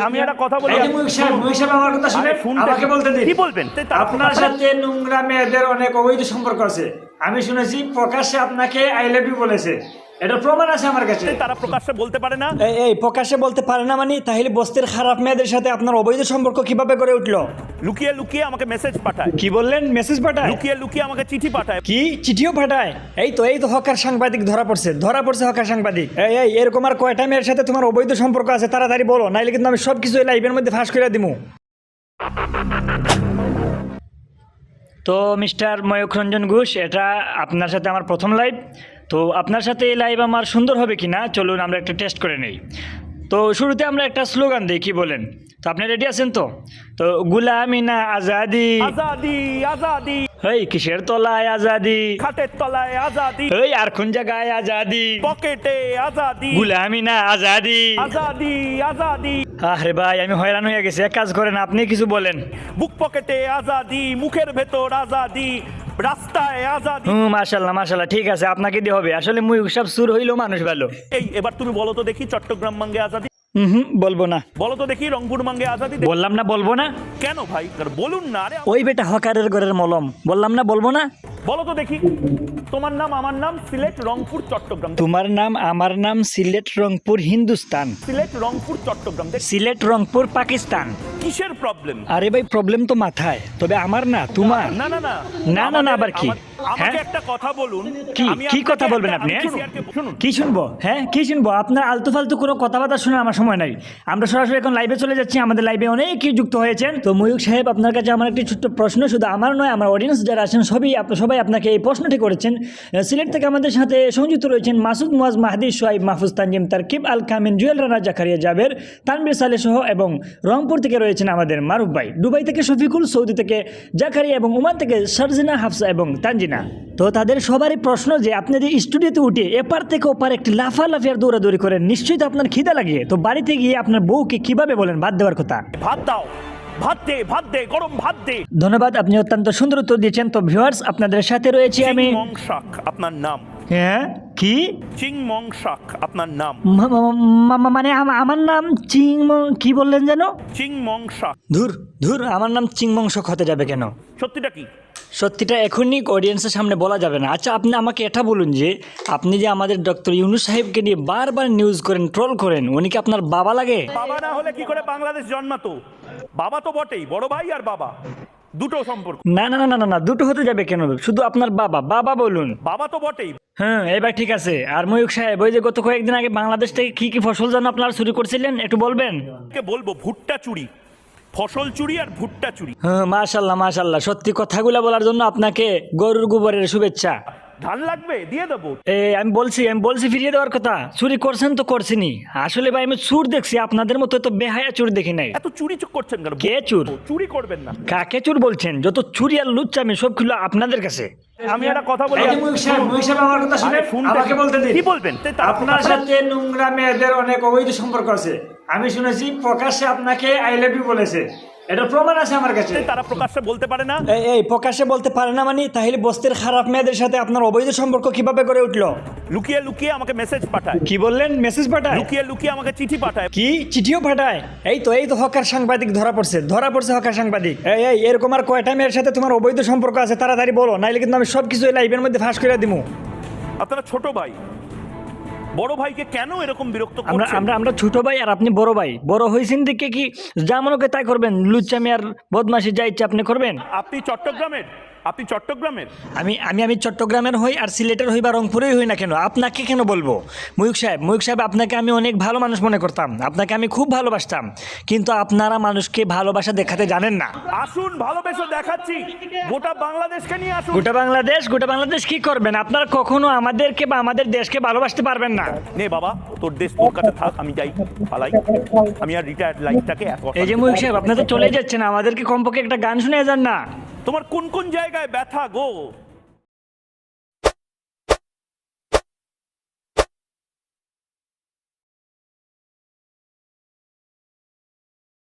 আমি একটা কথা বলি, আমার কথা শুনে আমাকে বলতে দিন। কি বলবেন? আপনার সাথে নোংরা মেয়েদের অনেক অবৈধ সম্পর্ক আছে। আমি শুনেছি প্রকাশ্যে আপনাকে আই লাভ ইউ বলেছে, এটা প্রমাণ আছে আমার কাছে। তারা প্রকাশ্যে বলতে পারে না। এই প্রকাশ্যে বলতে পারে না মানে তাহলে বস্তির খারাপ মেয়েদের সাথে আপনার অবৈধ সম্পর্ক কিভাবে গড়ে উঠলো? লুকিয়ে লুকিয়ে আমাকে মেসেজ পাঠায়। কি বললেন? মেসেজ পাঠায়? লুকিয়ে লুকিয়ে আমাকে চিঠি পাঠায়। কি চিঠিও পাঠায়? এই তো হকার সাংবাদিক ধরা পড়ছে হকার সাংবাদিক। এই এরকম আর কয়টা মেয়ের সাথে তোমার অবৈধ সম্পর্ক আছে তাড়াতাড়ি বলো, নাইলে কিন্তু আমি সবকিছু এই লাইভের মধ্যে ফাঁস করে দিমু। তো মিস্টার ময়ূখ রঞ্জন ঘোষ, এটা আপনার সাথে আমার প্রথম লাইভ। তো আপনার সাথে এই লাইভ আমার সুন্দর হবে কি না চলুন আমরা একটা টেস্ট করে নেই। তো শুরুতে আমরা একটা স্লোগান দিই, কি বলেন? তো আপনি রেডি আছেন তো? তো গুলামি না আজাদি, আজাদি আজাদি, এই কিসের তলায় আজাদি, খাটের তলায় আজাদি, এই আর কোন জায়গায় আজাদি, পকেটে আজাদি, গুলামি না আজাদি, আজাদি আজাদি। আরে ভাই আমি হয়রান হয়ে গেছি, এক কাজ করেন আপনি কিছু বলেন। বুক পকেটে আজাদি, মুখের ভেতর আজাদি, রাস্তায় আজাদি। মাশাআল্লাহ ঠিক আছে, আপনাকে দিয়ে হবে। আসলে মুই সব সুর হইলো মানুষ ভালো। এই এবার তুমি বলো তো দেখি, চট্টগ্রাম মাঙ্গে আজাদি। বলবো না। বলো তো দেখি, রংপুর মাঙ্গে আজাদি। বললাম না বলবো না। কেন ভাই বলুন না? আরে ওই বেটা হকারের ঘরের মলম, বললাম না বলবো না। বলো তো দেখি, তোমার নাম আমার নাম, সিলেট রংপুর চট্টগ্রাম। তোমার নাম আমার নাম, সিলেট রংপুর হিন্দুস্তান। সিলেট রংপুর চট্টগ্রাম, সিলেট রংপুর পাকিস্তান। কিসের প্রবলেম? আরে ভাই প্রবলেম তো মাথায়, তবে আমার না তোমার। না না না না না আবার কি? আমাকে একটা কথা বলুন। কি কথা বলবেন আপনি? কি শুনবো? কি শুনবো? আপনার আলতু ফালতু কোনো কথাবার্তা শোনার আমার সময় নাই। আমরা সরাসরি এখন লাইভে চলে যাচ্ছি। আমাদের লাইভে অনেকেই যুক্ত হয়েছেন। তো ময়ূখ সাহেব, আপনার কাছে আমার একটি ছোট্ট প্রশ্ন, শুধু আমার নয়, আমার অডিয়েন্স যারা আছেন সবাই আপনাকে এই প্রশ্নটি করেছেন। সিলেট থেকে আমাদের সাথে সংযুক্ত রয়েছেন মাসুদ, মুয়াজ, মাহদি, সোহাইব, মাহফুজ, তানজিম, তারকিব, আল কামিন, জুয়েল রানা, জাকারিয়া, জাবের, তানবীর, সালে সহ, এবং রংপুর থেকে রয়েছেন আমাদের মারুফ ভাই, দুবাই থেকে শফিকুল, সৌদি থেকে জাকারিয়া, এবং ওমান থেকে সারজিনা, হাফসা এবং তানজিনা। তো তাদের সবারই প্রশ্ন যে আপনি যে স্টুডিওতে উঠে এপার থেকে ওপার একটি লাফালাফি আর দৌড়াদৌড়ি করেন, নিশ্চয়ই তো আপনার খিদা লাগে। তো বাড়িতে গিয়ে আপনার বউকে কিভাবে বলেন ভাত দেওয়ার কথা? ভাত দাও, ভাত দে, গরম ভাত দে। ধন্যবাদ, আপনি অত্যন্ত সুন্দর উত্তর দিয়েছেন। তো ভিউয়ার্স, আপনাদের সাথে রয়েছে আমি। চিংমং শাক আপনার নাম? হ্যাঁ কি? চিংমং শাক আপনার নাম? মানে আমার নাম কি বললেন যেন? চিংমং শাক। ধুর আমার নাম চিংমংসক হতে যাবে কেন? সত্যিটা কি? সত্যিটা এখনই অডিয়েন্সের সামনে বলা যাবে না। আচ্ছা আপনি আমাকে এটা বলুন যে আপনি যে আমাদের ডক্টর ইউনূস সাহেবকে নিয়ে বারবার নিউজ করেন, ট্রোল করেন, উনি কি আপনার বাবা লাগে? বাবা না হলে কি করে বাংলাদেশ জন্মাতো? বাবা তো বটেই, বড় ভাই আর বাবা দুটো সম্পর্ক। না দুটো হতে যাবে কেন? শুধু আপনার বাবা বলুন। বাবা তো বটেই। হ্যাঁ এবার ঠিক আছে। আর ময়ূখ সাহেব, ওই যে গত কয়েকদিন আগে বাংলাদেশ থেকে কি ফসল যেন আপনারা চুরি করছিলেন, একটু বলবেন? বলবো, ভুট্টা চুরি, ফসল চুরি আর ভুট্টা চুরি। হ্যাঁ মাশাআল্লাহ, সত্যি কথাগুলো বলার জন্য আপনাকে গরুর গোবরের শুভেচ্ছা। ধান লাগবে দিয়ে দেবো। আমি বলছি ফিরিয়ে দেওয়ার কথা। চুরি করছেন তো করছেনই। আসলে ভাই আমি চুর দেখছি, আপনাদের মতো তো বেহায়া চুর দেখি নাই। এত চুরি করছেন কেন? কে চুর? চুরি করবেন না। কাকে চুর বলছেন? যত চুরি আর লুচ্চামি সবগুলো আপনাদের কাছে। আমি একটা কথা বলি, আমার কথা শুনে আমাকে বলতে দিন। কি বলবেন? আপনার সাথে নোংরা মেয়েদের অনেক অবৈধ সম্পর্ক আছে। আমি শুনেছি প্রকাশ্যে আপনাকে আই লাভ ইউ বলেছে, এটা প্রমাণ আছে আমার কাছে। তারা প্রকাশ্যে বলতে পারে না। প্রকাশ্যে বলতে পারে না মানে তাহলে বস্তির খারাপ মেয়েদের সাথে আপনার অবৈধ সম্পর্ক কিভাবে গড়ে উঠলো? লুকিয়ে লুকিয়ে আমাকে মেসেজ পাঠায়। কি বললেন? মেসেজ পাঠায়? লুকিয়ে লুকিয়ে আমাকে চিঠি পাঠায়। কি চিঠিও পাঠায়? এই তো হকার সাংবাদিক ধরা পড়ছে হকার সাংবাদিক। এরকম আর কয়টা মেয়ের সাথে তোমার অবৈধ সম্পর্ক আছে তাড়াতাড়ি বলো, নাইলে কিন্তু আমি সবকিছু এই লাইভের মধ্যে ফাঁস করে দিমু। আপনারা ছোট ভাই, বড় ভাইকে কেন এরকম বিরক্ত করছেন? আমরা ছোট ভাই আর আপনি বড় ভাই। বড় হয়েছেন দিকে কি যা মনে করে তাই করবেন, লুচ্চামি আর বদমাশি যা ইচ্ছা আপনি করবেন। আপনি চট্টগ্রামের? আমি চট্টগ্রামের হই আর সিলেটের হই বা রংপুরেই হই না কেন, আপনাকে কেন বলবো? ময়ূখ সাহেব, আপনাকে আমি অনেক ভালো মানুষ মনে করতাম, আপনাকে আমি খুব ভালোবাসতাম, কিন্তু আপনারা মানুষকে ভালোবাসা দেখাতে জানেন না। আসুন ভালোবেসে দেখাচ্ছি, গোটা বাংলাদেশকে নিয়ে আসুন। গোটা বাংলাদেশ কি করবেন? আপনারা কখনো আমাদেরকে বা আমাদের দেশকে ভালোবাসতে পারবেন না। নে বাবা, তোর দেশ তোর কাছে থাক, আমি যাই পালাই। আমি আর রিটায়ার্ড লাইফটাকে এই যে ময়ূখ সাহেব, আপনি তো চলে যাচ্ছেন, আমাদেরকে কমপক্ষে একটা গান শুনে যান না। তোমার কোন কোন জায়গায় ব্যথা গো?